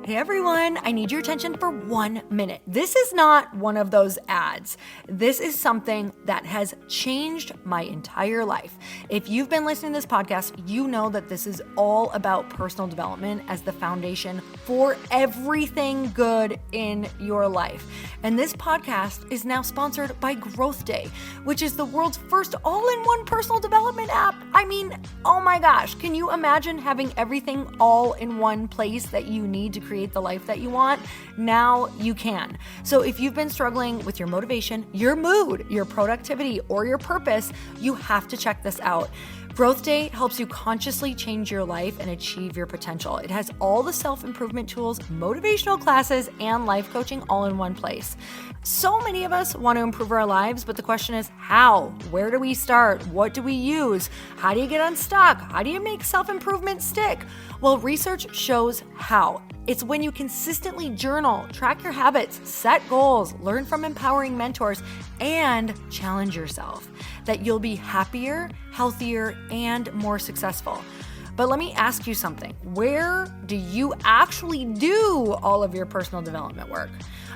Hey everyone, I need your attention for 1 minute. This is not one of those ads. This is something that has changed my entire life. If you've been listening to this podcast, you know that this is all about personal development as the foundation for everything good in your life. And this podcast is now sponsored by Growth Day, which is the world's first all-in-one personal development app. I mean, oh my gosh, can you imagine having everything all in one place that you need to create the life that you want? Now you can. So if you've been struggling with your motivation, your mood, your productivity, or your purpose, you have to check this out. Growth Day helps you consciously change your life and achieve your potential. It has all the self-improvement tools, motivational classes, and life coaching all in one place. So many of us want to improve our lives, but the question is how? Where do we start? What do we use? How do you get unstuck? How do you make self-improvement stick? Well, research shows how. It's when you consistently journal, track your habits, set goals, learn from empowering mentors, and challenge yourself that you'll be happier, healthier, and more successful. But let me ask you something. Where do you actually do all of your personal development work?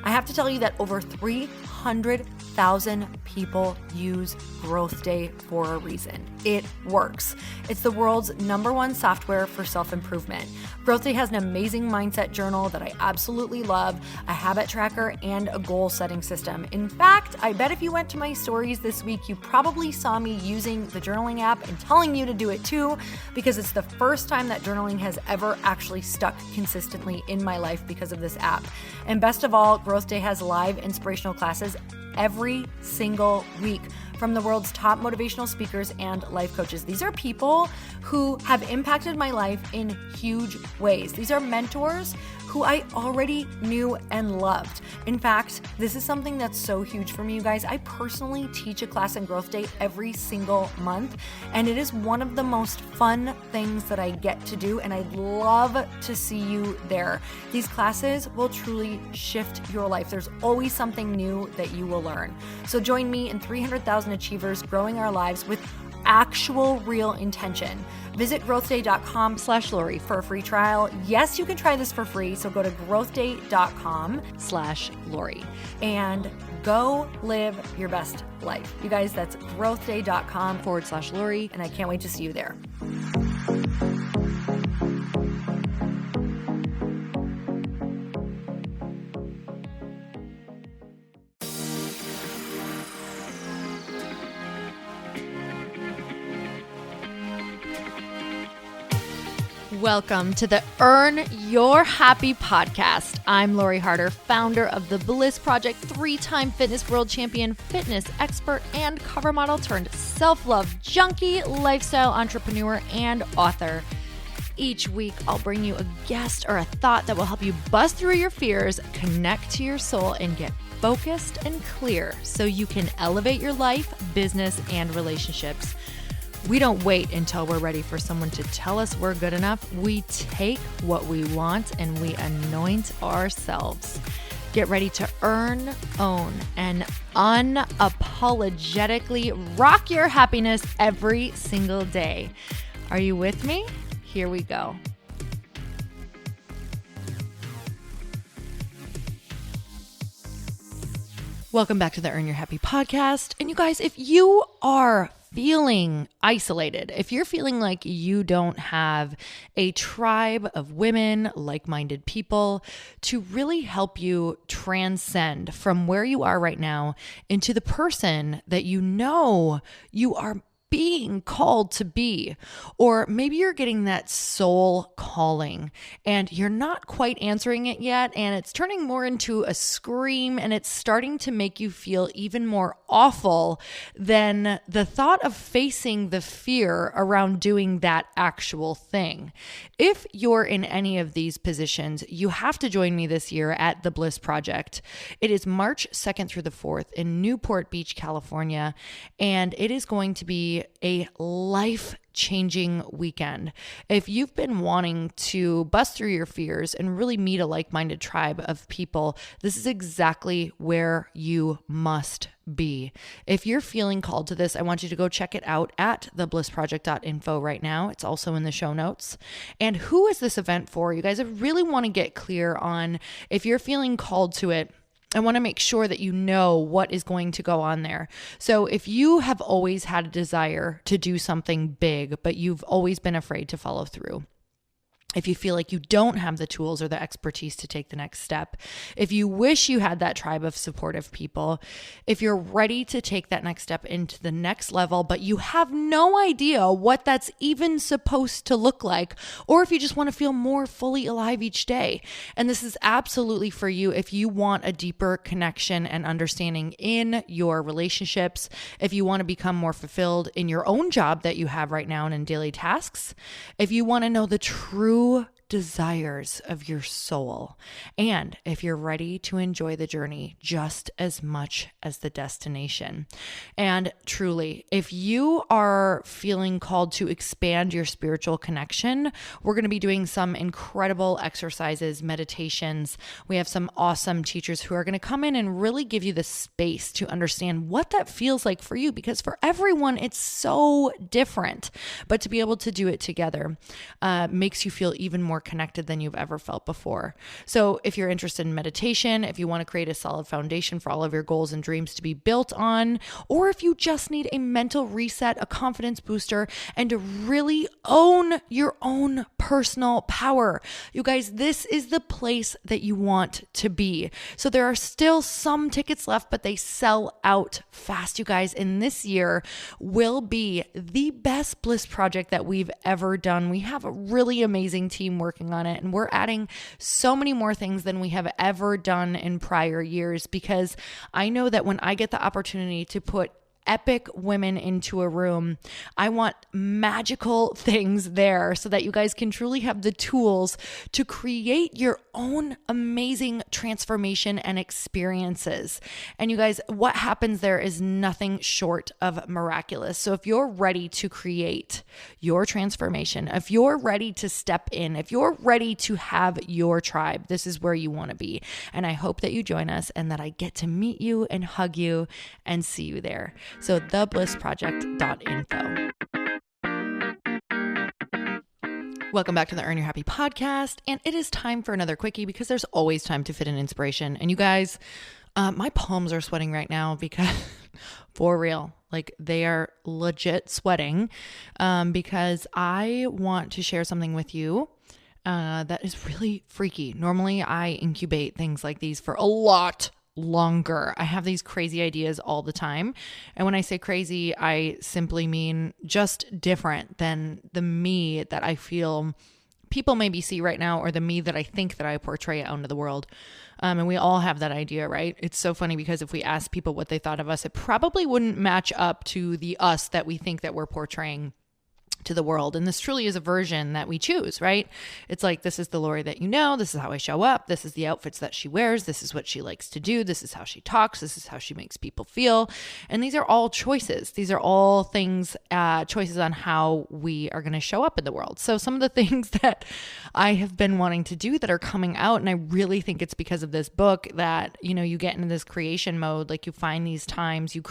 I have to tell you that over 300,000 people use Growth Day for a reason. It works. It's the world's #1 software for self-improvement. Growth Day has an amazing mindset journal that I absolutely love, a habit tracker, and a goal-setting system. In fact, I bet if you went to my stories this week, you probably saw me using the journaling app and telling you to do it too, because it's the first time that journaling has ever actually stuck consistently in my life because of this app. And best of all, Growth Day has live inspirational classes every single week from the world's top motivational speakers and life coaches. These are people who have impacted my life in huge ways. These are mentors who I already knew and loved. In fact, this is something that's so huge for me, you guys. I personally teach a class in Growth Day every single month, and it is one of the most fun things that I get to do, and I'd love to see you there. These classes will truly shift your life. There's always something new that you will learn. So join me and 300,000 achievers growing our lives with actual real intention. Visit growthday.com/Lori for a free trial. Yes, you can try this for free. So go to growthday.com/Lori and go live your best life. You guys, that's growthday.com/Lori. And I can't wait to see you there. Welcome to the Earn Your Happy podcast. I'm Lori Harder, founder of the Bliss Project, 3-time fitness world champion, fitness expert, and cover model turned self-love junkie, lifestyle entrepreneur, and author. Each week, I'll bring you a guest or a thought that will help you bust through your fears, connect to your soul, and get focused and clear so you can elevate your life, business, and relationships. We don't wait until we're ready for someone to tell us we're good enough. We take what we want and we anoint ourselves. Get ready to earn, own, and unapologetically rock your happiness every single day. Are you with me? Here we go. Welcome back to the Earn Your Happy podcast. And you guys, if you are feeling isolated, if you're feeling like you don't have a tribe of women, like-minded people to really help you transcend from where you are right now into the person that you know you are being called to be, or maybe you're getting that soul calling and you're not quite answering it yet, and it's turning more into a scream, and it's starting to make you feel even more awful than the thought of facing the fear around doing that actual thing. If you're in any of these positions, you have to join me this year at the Bliss Project. It is March 2nd through the 4th in Newport Beach, California, and it is going to be be a life-changing weekend. If you've been wanting to bust through your fears and really meet a like-minded tribe of people, this is exactly where you must be. If you're feeling called to this, I want you to go check it out at theblissproject.info right now. It's also in the show notes. And who is this event for? You guys, I really want to get clear on if you're feeling called to it. I want to make sure that you know what is going to go on there. So if you have always had a desire to do something big, but you've always been afraid to follow through, if you feel like you don't have the tools or the expertise to take the next step, if you wish you had that tribe of supportive people, if you're ready to take that next step into the next level, but you have no idea what that's even supposed to look like, or if you just want to feel more fully alive each day. And this is absolutely for you if you want a deeper connection and understanding in your relationships, if you want to become more fulfilled in your own job that you have right now and in daily tasks, if you want to know the true desires of your soul, and if you're ready to enjoy the journey just as much as the destination. And truly, if you are feeling called to expand your spiritual connection, we're going to be doing some incredible exercises, meditations. We have some awesome teachers who are going to come in and really give you the space to understand what that feels like for you, because for everyone, it's so different. But to be able to do it together makes you feel even more connected than you've ever felt before. So if you're interested in meditation, if you want to create a solid foundation for all of your goals and dreams to be built on, or if you just need a mental reset, a confidence booster, and to really own your own personal power, you guys, this is the place that you want to be. So there are still some tickets left, but they sell out fast, you guys. And this year will be the best Bliss project that we've ever done. We have a really amazing team working on it, and we're adding so many more things than we have ever done in prior years, because I know that when I get the opportunity to put epic women into a room, I want magical things there so that you guys can truly have the tools to create your own amazing transformation and experiences. And you guys, what happens there is nothing short of miraculous. So if you're ready to create your transformation, if you're ready to step in, if you're ready to have your tribe, this is where you want to be. And I hope that you join us and that I get to meet you and hug you and see you there. So theblissproject.info. Welcome back to the Earn Your Happy podcast. And it is time for another quickie, because there's always time to fit in inspiration. And you guys, my palms are sweating right now because for real, like they are legit sweating, because I want to share something with you that is really freaky. Normally I incubate things like these for a lot longer. I have these crazy ideas all the time. And when I say crazy, I simply mean just different than the me that I feel people maybe see right now, or the me that I think that I portray out into the world. And we all have that idea, right? It's so funny because if we ask people what they thought of us, it probably wouldn't match up to the us that we think that we're portraying to the world. And this truly is a version that we choose, right? It's like, this is the Lori that you know. This is how I show up. This is the outfits that she wears. This is what she likes to do. This is how she talks. This is how she makes people feel. And these are all choices. These are all things, choices on how we are going to show up in the world. So some of the things that I have been wanting to do that are coming out, and I really think it's because of this book that, you know, you get into this creation mode, like you find these times, you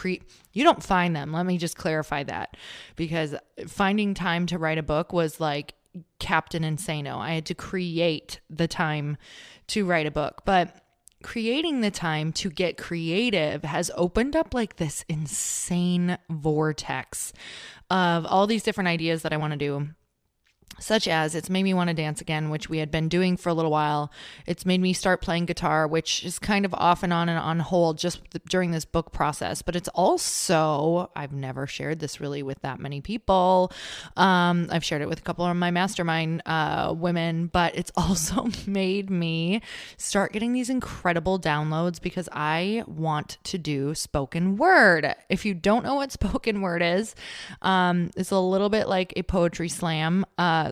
don't find them. Let me just clarify that, because finding time to write a book was like Captain Insano. I had to create the time to write a book, but creating the time to get creative has opened up like this insane vortex of all these different ideas that I want to do. Such as, it's made me want to dance again, which we had been doing for a little while. It's made me start playing guitar, which is kind of off and on hold just during this book process. But it's also, I've never shared this really with that many people. I've shared it with a couple of my mastermind women, but it's also made me start getting these incredible downloads because I want to do spoken word. If you don't know what spoken word is, it's a little bit like a poetry slam,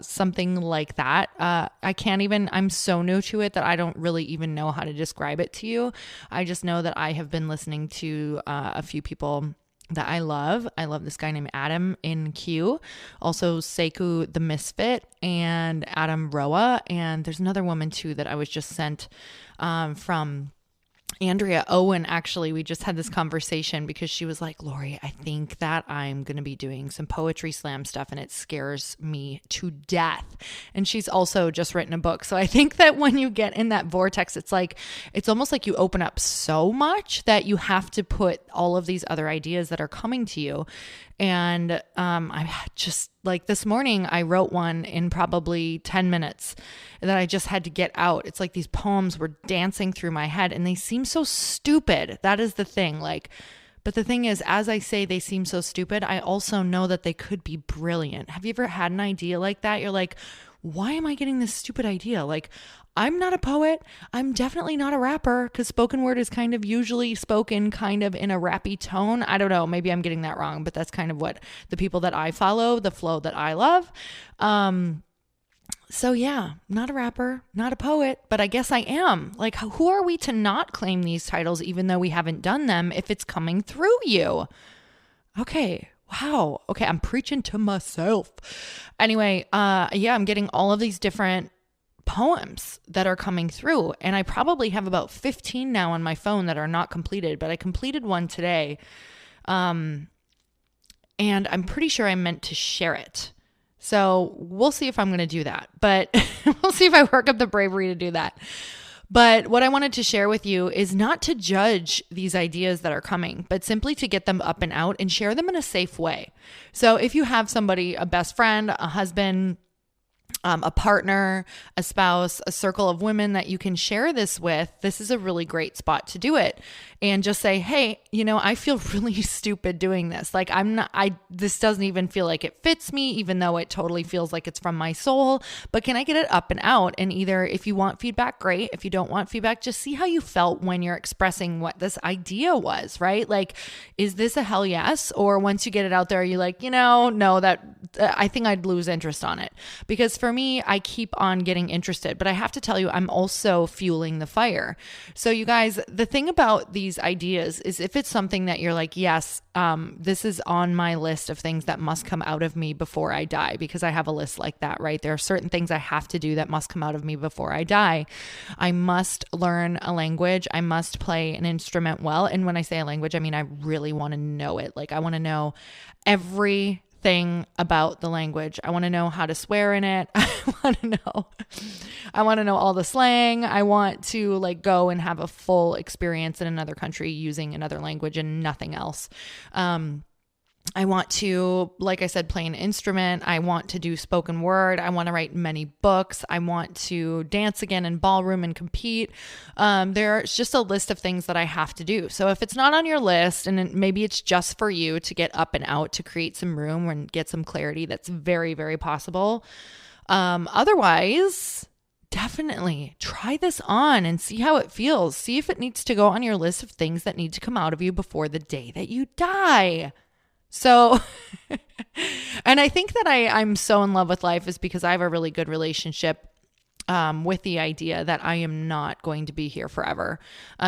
something like that. I'm so new to it that I don't really even know how to describe it to you. I just know that I have been listening to a few people that I love. I love this guy named Adam in Q, also Sekou the Misfit, and Adam Roa. And there's another woman too that I was just sent from Andrea Owen. Actually, we just had this conversation because she was like, Lori, I think that I'm going to be doing some poetry slam stuff and it scares me to death. And she's also just written a book. So I think that when you get in that vortex, it's almost like you open up so much that you have to put all of these other ideas that are coming to you. And I just like this morning, I wrote one in probably 10 minutes that I just had to get out. It's like these poems were dancing through my head and they seem so stupid. That is the thing. But the thing is, as I say, they seem so stupid, I also know that they could be brilliant. Have you ever had an idea like that? You're like, why am I getting this stupid idea? Like, I'm not a poet. I'm definitely not a rapper because spoken word is kind of usually spoken kind of in a rappy tone. I don't know. Maybe I'm getting that wrong, but that's kind of what the people that I follow, the flow that I love. So yeah, not a rapper, not a poet, but I guess I am. Like, who are we to not claim these titles even though we haven't done them if it's coming through you? Okay. Wow. Okay. I'm preaching to myself. Anyway, I'm getting all of these different poems that are coming through. And I probably have about 15 now on my phone that are not completed, but I completed one today. And I'm pretty sure I meant to share it. So we'll see if I'm going to do that, but we'll see if I work up the bravery to do that. But what I wanted to share with you is not to judge these ideas that are coming, but simply to get them up and out and share them in a safe way. So if you have somebody, a best friend, a husband, a partner, a spouse, a circle of women that you can share this with, this is a really great spot to do it. And just say, hey, I feel really stupid doing this. Like this doesn't even feel like it fits me, even though it totally feels like it's from my soul, but can I get it up and out? And either if you want feedback, great. If you don't want feedback, just see how you felt when you're expressing what this idea was, right? Like, is this a hell yes? Or once you get it out there, you're like, no, that I think I'd lose interest on it. Because for me, I keep on getting interested, but I have to tell you, I'm also fueling the fire. So you guys, the thing about these ideas is if it's something that you're like, yes, this is on my list of things that must come out of me before I die, because I have a list like that, right? There are certain things I have to do that must come out of me before I die. I must learn a language. I must play an instrument well. And when I say a language, I mean, I really want to know it. Like, I want to know everything about the language. I want to know how to swear in it. I want to know all the slang. I want to go and have a full experience in another country using another language and nothing else. I want to, like I said, play an instrument. I want to do spoken word. I want to write many books. I want to dance again in ballroom and compete. There's just a list of things that I have to do. So if it's not on your list and maybe it's just for you to get up and out to create some room and get some clarity, that's very, very possible. Otherwise, definitely try this on and see how it feels. See if it needs to go on your list of things that need to come out of you before the day that you die. So, and I think that I'm so in love with life is because I have a really good relationship with the idea that I am not going to be here forever.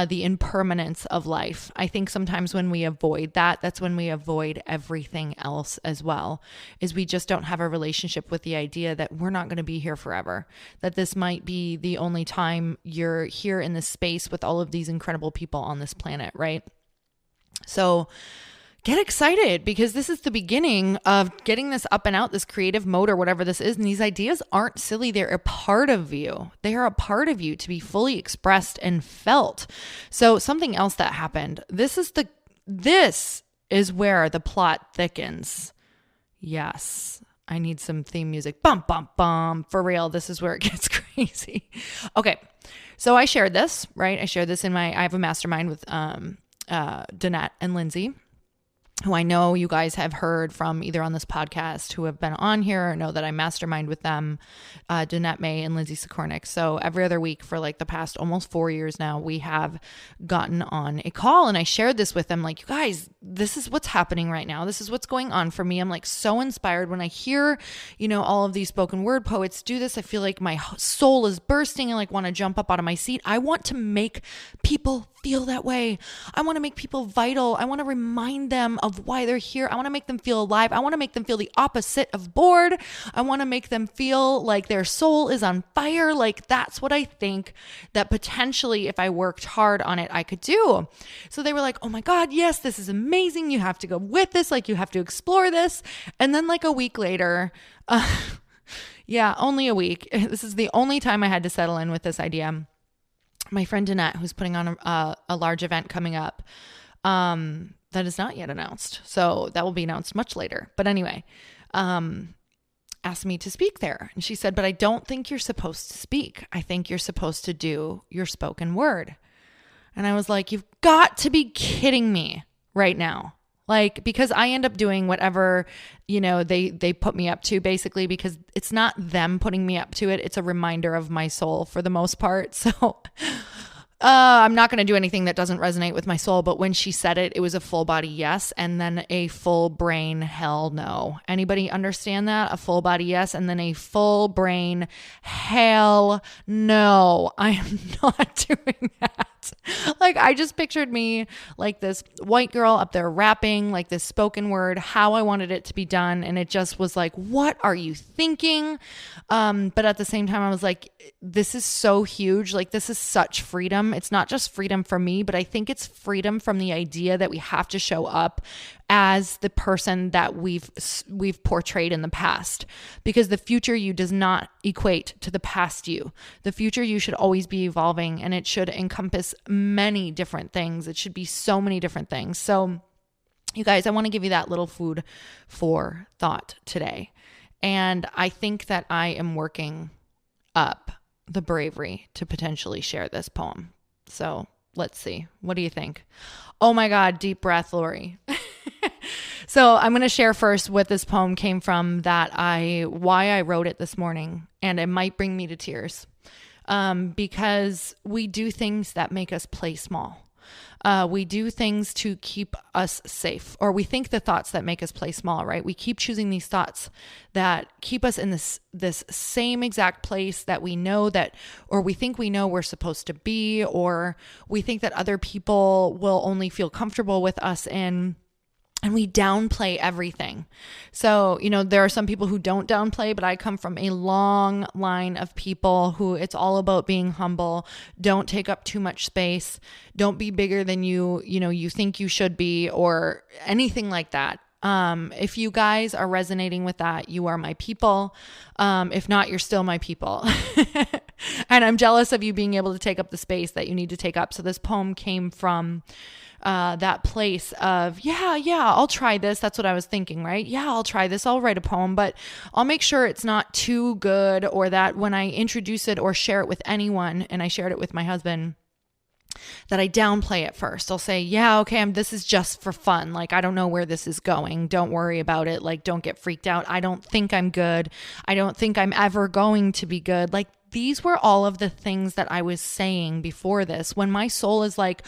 The impermanence of life. I think sometimes when we avoid that, that's when we avoid everything else as well, is we just don't have a relationship with the idea that we're not going to be here forever, that this might be the only time you're here in this space with all of these incredible people on this planet, right? So get excited, because this is the beginning of getting this up and out, this creative mode or whatever this is. And these ideas aren't silly. They're a part of you. They are a part of you to be fully expressed and felt. So something else that happened, this is where the plot thickens. Yes. I need some theme music. Bum, bum, bum. For real. This is where it gets crazy. Okay. So I shared this, right? I have a mastermind with Danette and Lindsay, who I know you guys have heard from either on this podcast, who have been on here, or know that I mastermind with them, Danette May and Lindsay Sikornik. So every other week for the past almost 4 years now, we have gotten on a call, and I shared this with them. Like, you guys, this is what's happening right now. This is what's going on for me. I'm so inspired when I hear, all of these spoken word poets do this. I feel like my soul is bursting and want to jump up out of my seat. I want to make people feel that way. I want to make people vital. I want to remind them of why they're here. I want to make them feel alive. I want to make them feel the opposite of bored. I want to make them feel like their soul is on fire. Like that's what I think that potentially if I worked hard on it, I could do. So they were like, oh my God, yes, this is amazing. You have to go with this. Like you have to explore this. And then like a week later, yeah, only a week. This is the only time I had to settle in with this idea. My friend Danette, who's putting on a large event coming up, that is not yet announced. So that will be announced much later. But anyway, asked me to speak there. And she said, but I don't think you're supposed to speak. I think you're supposed to do your spoken word. And I was like, you've got to be kidding me right now. Like, because I end up doing whatever, they put me up to basically, because it's not them putting me up to it. It's a reminder of my soul for the most part. So I'm not going to do anything that doesn't resonate with my soul. But when she said it, it was a full body yes. And then a full brain hell no. Anybody understand that? A full body yes. And then a full brain hell no. I am not doing that. Like I just pictured me like this white girl up there rapping like this spoken word, how I wanted it to be done. And it just was like, what are you thinking? But at the same time, I was like, this is so huge. Like this is such freedom. It's not just freedom for me, but I think it's freedom from the idea that we have to show up as the person that we've portrayed in the past, because the future you does not equate to the past you. The future you should always be evolving, and it should encompass many different things. It should be so many different things. So you guys, I want to give you that little food for thought today. And I think that I am working up the bravery to potentially share this poem. So let's see. What do you think? Oh my God, deep breath, Lori. So I'm going to share first what this poem came from, why I wrote it this morning, and it might bring me to tears, because we do things that make us play small. We do things to keep us safe, or we think the thoughts that make us play small, right? We keep choosing these thoughts that keep us in this same exact place that we know that, or we think we know we're supposed to be, or we think that other people will only feel comfortable with us in. And we downplay everything. So, there are some people who don't downplay, but I come from a long line of people who it's all about being humble. Don't take up too much space. Don't be bigger than you think you should be, or anything like that. If you guys are resonating with that, you are my people. If not, you're still my people. And I'm jealous of you being able to take up the space that you need to take up. So this poem came from that place of, yeah, I'll try this. That's what I was thinking, right? Yeah, I'll try this. I'll write a poem, but I'll make sure it's not too good, or that when I introduce it or share it with anyone, and I shared it with my husband, that I downplay it first. I'll say, yeah, okay, this is just for fun. Like, I don't know where this is going. Don't worry about it. Like, don't get freaked out. I don't think I'm good. I don't think I'm ever going to be good. Like, these were all of the things that I was saying before this, when my soul is like,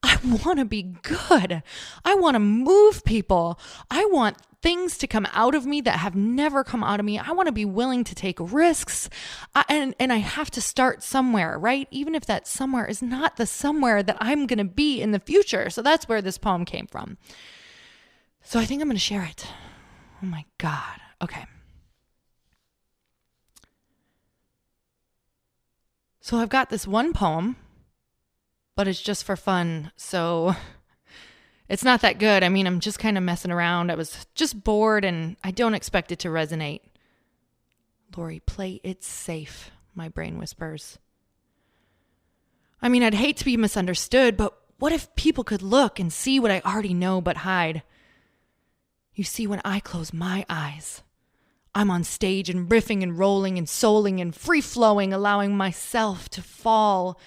I want to be good. I want to move people. I want things to come out of me that have never come out of me. I want to be willing to take risks. And I have to start somewhere, right? Even if that somewhere is not the somewhere that I'm going to be in the future. So that's where this poem came from. So I think I'm going to share it. Oh my God. Okay. So I've got this one poem, but it's just for fun. So it's not that good. I mean, I'm just kind of messing around. I was just bored, and I don't expect it to resonate. Lori, play it safe, my brain whispers. I mean, I'd hate to be misunderstood, but what if people could look and see what I already know but hide? You see, when I close my eyes, I'm on stage and riffing and rolling and souling and free-flowing, allowing myself to fall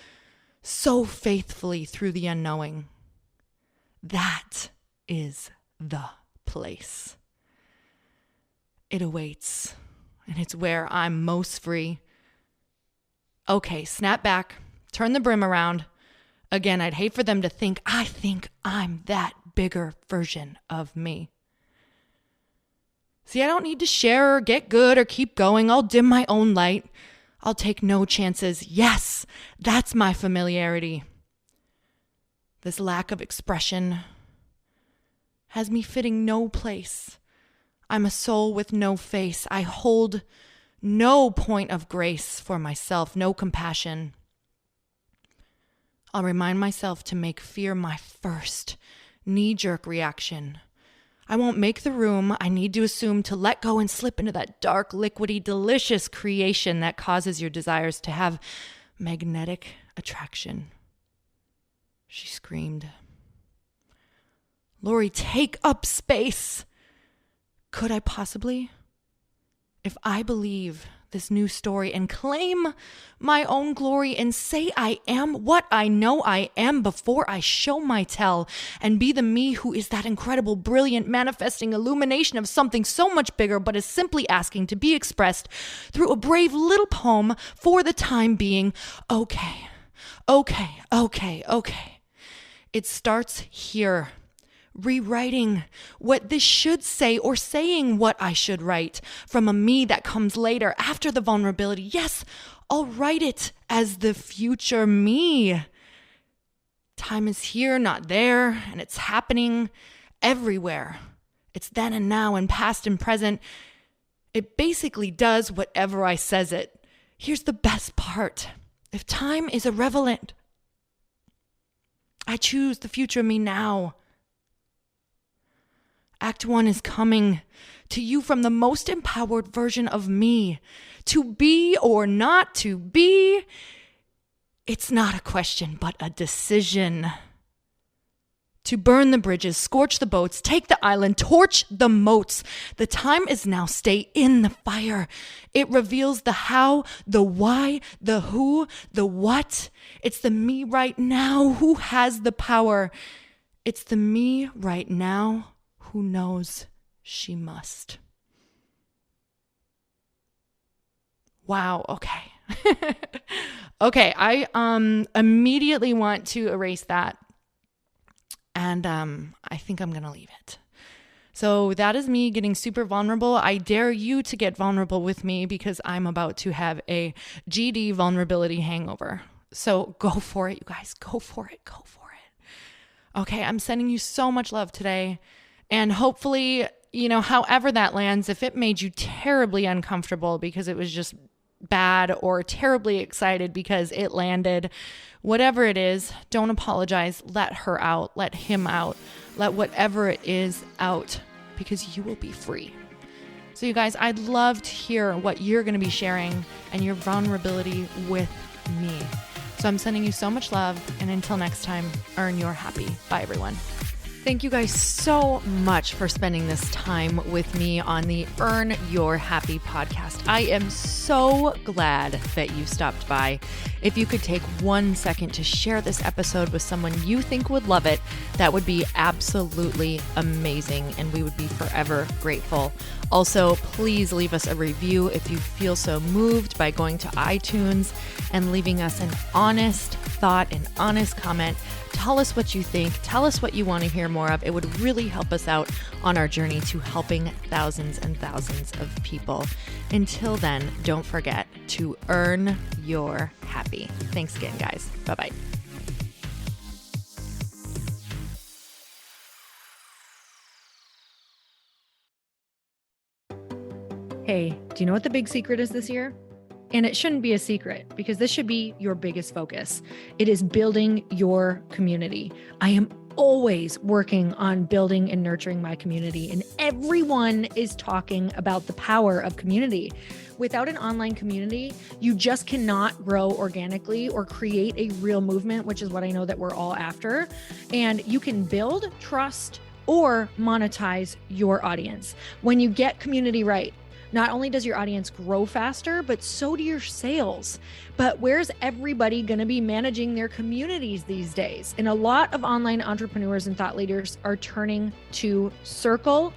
so faithfully through the unknowing. That is the place. It awaits, and it's where I'm most free. Okay, snap back, turn the brim around. Again, I'd hate for them to think I'm that bigger version of me. See, I don't need to share or get good or keep going. I'll dim my own light. I'll take no chances. Yes, that's my familiarity. This lack of expression has me fitting no place. I'm a soul with no face. I hold no point of grace for myself, no compassion. I'll remind myself to make fear my first knee-jerk reaction. I won't make the room I need to assume to let go and slip into that dark, liquidy, delicious creation that causes your desires to have magnetic attraction. She screamed. Lori, take up space. Could I possibly? If I believe this new story and claim my own glory and say I am what I know I am before I show my tell and be the me who is that incredible, brilliant, manifesting illumination of something so much bigger, but is simply asking to be expressed through a brave little poem for the time being. Okay. It starts here. Rewriting what this should say or saying what I should write from a me that comes later after the vulnerability. Yes, I'll write it as the future me. Time is here, not there, and it's happening everywhere. It's then and now and past and present. It basically does whatever I says it. Here's the best part. If time is irrelevant, I choose the future me now. Act 1 is coming to you from the most empowered version of me. To be or not to be, it's not a question, but a decision. To burn the bridges, scorch the boats, take the island, torch the moats. The time is now, stay in the fire. It reveals the how, the why, the who, the what. It's the me right now who has the power. It's the me right now who knows she must. Wow, okay. Okay, I immediately want to erase that. And I think I'm going to leave it. So that is me getting super vulnerable. I dare you to get vulnerable with me because I'm about to have a GD vulnerability hangover. So go for it, you guys. Go for it. Okay, I'm sending you so much love today. And hopefully, however that lands, if it made you terribly uncomfortable because it was just bad or terribly excited because it landed, whatever it is, don't apologize. Let her out. Let him out. Let whatever it is out because you will be free. So you guys, I'd love to hear what you're going to be sharing and your vulnerability with me. So I'm sending you so much love. And until next time, earn your happy. Bye, everyone. Thank you guys so much for spending this time with me on the Earn Your Happy podcast. I am so glad that you stopped by. If you could take 1 second to share this episode with someone you think would love it, that would be absolutely amazing, and we would be forever grateful. Also, please leave us a review if you feel so moved by going to iTunes and leaving us an honest thought, an honest comment. Tell us what you think. Tell us what you want to hear more of. It would really help us out on our journey to helping thousands and thousands of people. Until then, don't forget to earn your happy. Thanks again, guys. Bye-bye. Hey, do you know what the big secret is this year? And it shouldn't be a secret because this should be your biggest focus. It is building your community. I am always working on building and nurturing my community, and everyone is talking about the power of community. Without an online community, you just cannot grow organically or create a real movement, which is what I know that we're all after. And you can build trust or monetize your audience. When you get community right, not only does your audience grow faster, but so do your sales. But where's everybody going to be managing their communities these days? And a lot of online entrepreneurs and thought leaders are turning to circle.so.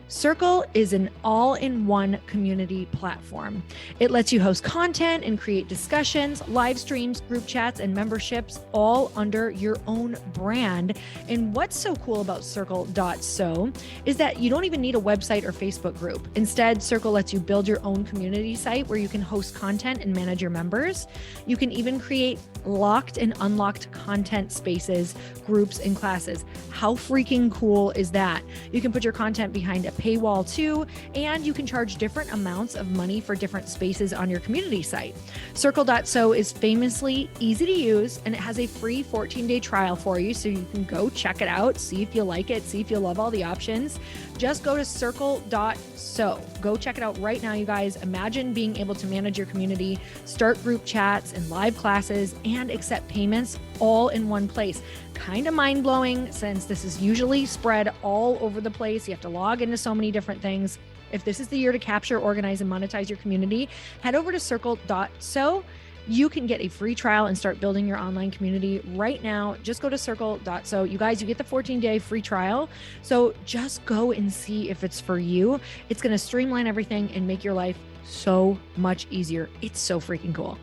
Circle is an all-in-one community platform. It lets you host content and create discussions, live streams, group chats, and memberships all under your own brand. And what's so cool about Circle.so is that you don't even need a website or Facebook group. Instead, Circle lets you build your own community site where you can host content and manage your members. You can even create locked and unlocked content spaces, groups, and classes. How freaking cool is that? You can put your content behind a paywall too, and you can charge different amounts of money for different spaces on your community site. Circle.so is famously easy to use, and it has a free 14-day trial for you, so you can go check it out, see if you like it, see if you love all the options. Just go to circle.so. Go check it out right now, you guys. Imagine being able to manage your community, start group chats and live classes, and accept payments all in one place. Kind of mind-blowing since this is usually spread all over the place. You have to log into so many different things. If this is the year to capture, organize, and monetize your community, head over to circle.so. You can get a free trial and start building your online community right now. Just go to circle.so. You guys, you get the 14-day free trial. So just go and see if it's for you. It's going to streamline everything and make your life so much easier. It's so freaking cool.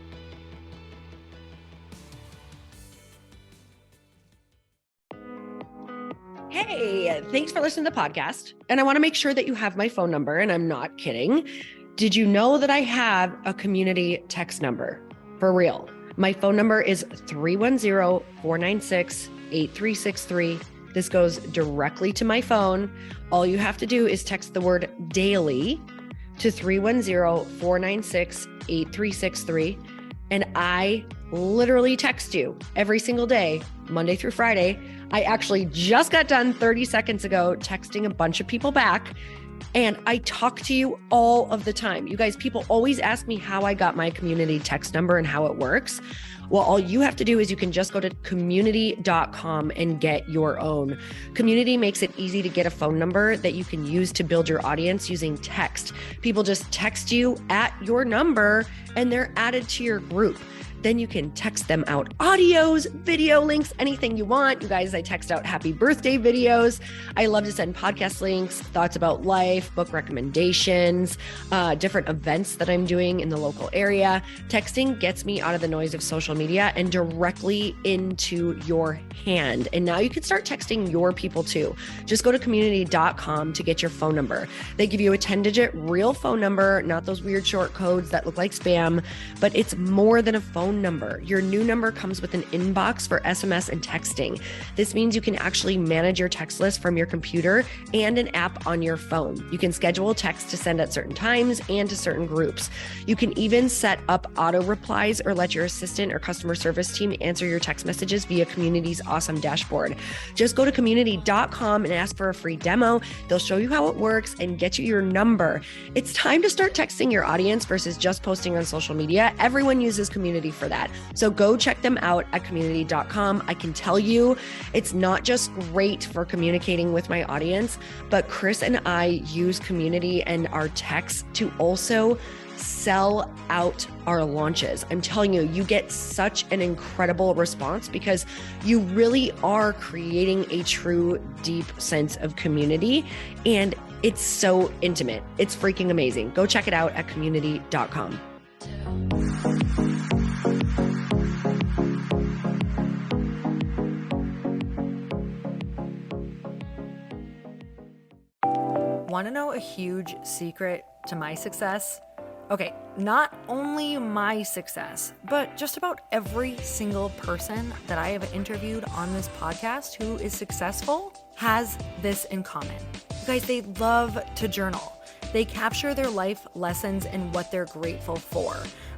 Hey, thanks for listening to the podcast. And I want to make sure that you have my phone number, and I'm not kidding. Did you know that I have a community text number? For real. My phone number is 310-496-8363. This goes directly to my phone. All you have to do is text the word daily to 310-496-8363. And I literally text you every single day, Monday through Friday. I actually just got done 30 seconds ago texting a bunch of people back, and I talk to you all of the time. You guys, people always ask me how I got my community text number and how it works. Well, all you have to do is you can just go to community.com and get your own. Community makes it easy to get a phone number that you can use to build your audience using text. People just text you at your number and they're added to your group. Then you can text them out audios, video links, anything you want. You guys, I text out happy birthday videos. I love to send podcast links, thoughts about life, book recommendations, different events that I'm doing in the local area. Texting gets me out of the noise of social media and directly into your hand. And now you can start texting your people too. Just go to community.com to get your phone number. They give you a 10-digit real phone number, not those weird short codes that look like spam, but it's more than a phone number. Your new number comes with an inbox for SMS and texting. This means you can actually manage your text list from your computer and an app on your phone. You can schedule text to send at certain times and to certain groups. You can even set up auto replies or let your assistant or customer service team answer your text messages via Community's awesome dashboard. Just go to community.com and ask for a free demo. They'll show you how it works and get you your number. It's time to start texting your audience versus just posting on social media. Everyone uses Community for that. So go check them out at community.com. I can tell you it's not just great for communicating with my audience, but Chris and I use Community and our texts to also sell out our launches. I'm telling you, you get such an incredible response because you really are creating a true, deep sense of community, and it's so intimate. It's freaking amazing. Go check it out at community.com. Want to know a huge secret to my success? Okay, not only my success, but just about every single person that I have interviewed on this podcast who is successful has this in common. You guys, they love to journal. They capture their life lessons and what they're grateful for.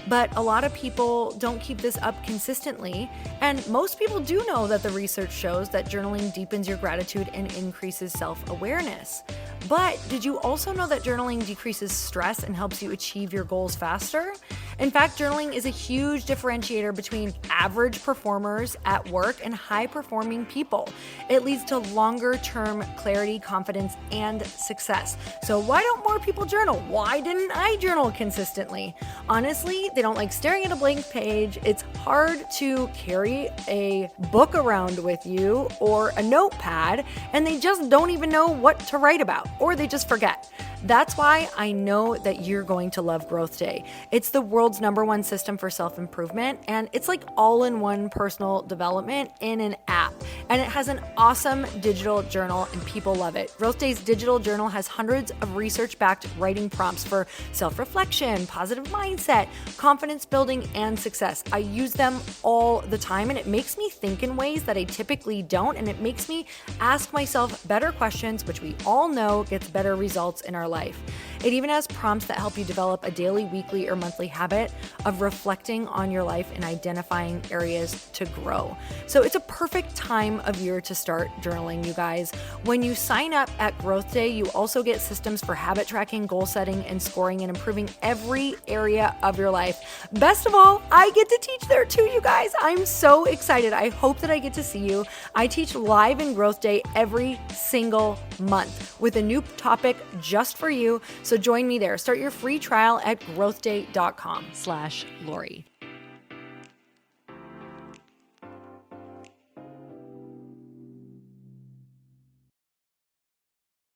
But a lot of people don't keep this up consistently, and most people do know that the research shows that journaling deepens your gratitude and increases self-awareness. But did you also know that journaling decreases stress and helps you achieve your goals faster? In fact, journaling is a huge differentiator between average performers at work and high-performing people. It leads to longer-term clarity, confidence, and success. So why don't more people journal? Why didn't I journal consistently? Honestly, they don't like staring at a blank page. It's hard to carry a book around with you or a notepad, and they just don't even know what to write about, or they just forget. That's why I know that you're going to love Growth Day. It's the world's #1 system for self-improvement, and it's like all-in-one personal development in an app. And it has an awesome digital journal, and people love it. Growth Day's digital journal has hundreds of research-backed writing prompts for self-reflection, positive mindset, confidence building, and success. I use them all the time, and it makes me think in ways that I typically don't, and it makes me ask myself better questions, which we all know gets better results in our life. It even has prompts that help you develop a daily, weekly, or monthly habit of reflecting on your life and identifying areas to grow. So it's a perfect time of year to start journaling, you guys. When you sign up at Growth Day, you also get systems for habit tracking, goal setting, and scoring, and improving every area of your life. Best of all, I get to teach there too, you guys. I'm so excited. I hope that I get to see you. I teach live in Growth Day every single month with a new topic just for you. So join me there. Start your free trial at growthday.com/Lori.